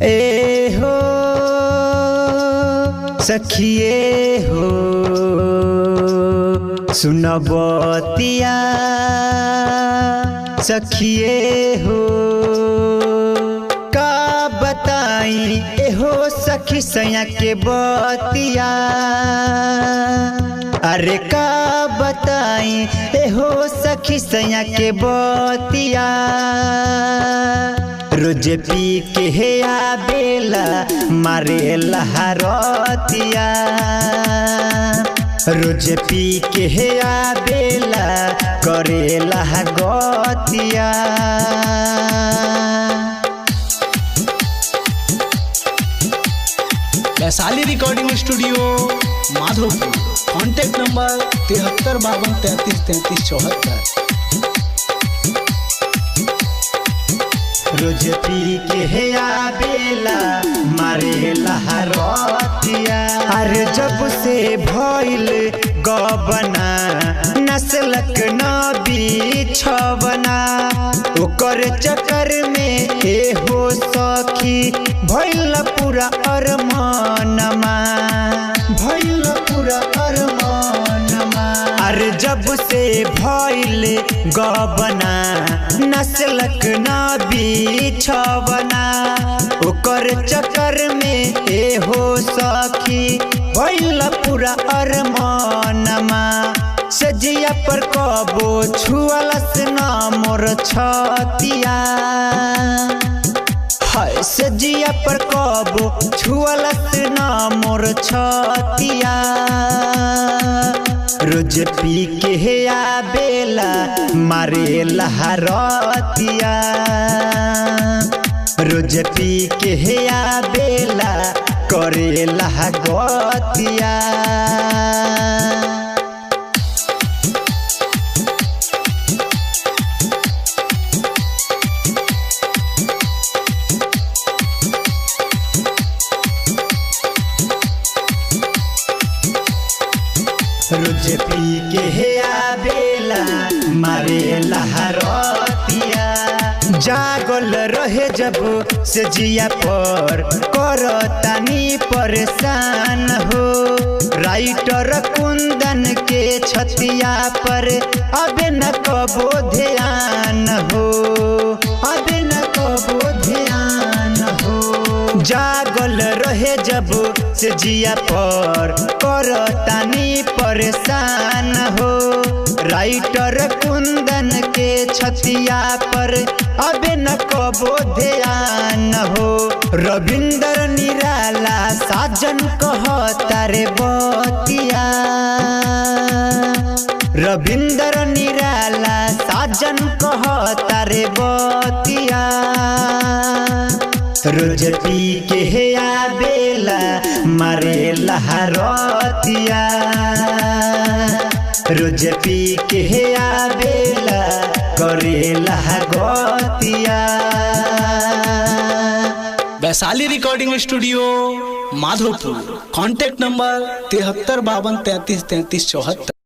ए हो सखिए हो सुनबतिया सखिए हो का बताई एहो सखी सैया के बतिया। अरे का बताई एहो सखी सैया के बतिया। रोज पी के हे आबेला मारे लहरतिया। रोज पी के हे आबेला करे लहगतिया। Vaishali recording studio Madhopur. Contact number 73 52 33 33 74। रोज पी के हे आबेला मारे लहरतिया। अरे जब से भइल गबना नस्लक न बिछवना ओकर चक्कर में एहो सखी भइल पूरा अरमानमा। भइल पूरा अरमानमा। अरे जब से भइल गबना नस्लक न बिछवना ओकर चक्कर में एहो सखी भइल पूरा अरमानमा। सजिया पर कबो छुअलस न मोर छतिया। हाय सजिया पर कबो छुअलस न मोर छतिया। रोज पी के हे आबेला मारे लहरतिया। रोज पी के हे आबेला करे लहगतिया। रोज पी के हे आबेला मारे लहरतिया। जागल रहे जब से जिया पर करतानी परेशान हो। राइटर कुंदन के छतिया पर अबे न कबो ध्यान हो। अबे न कबो ध्यान हो। जागल रहे जब से जिया पर करतानी परेशान हो। राइटर कुंदन के छतिया पर अबे न कबो ध्यान हो। रविंदर निराला साजन कहता रे बतिया। रविंदर निराला साजन कहता रे बतिया। रोज पी के हे आबेला मारे लहरतिया। रोज पी के हे आबेला करे लहगतिया। Vaishali recording studio Madhopur. Contact number 73 52 33 33 74।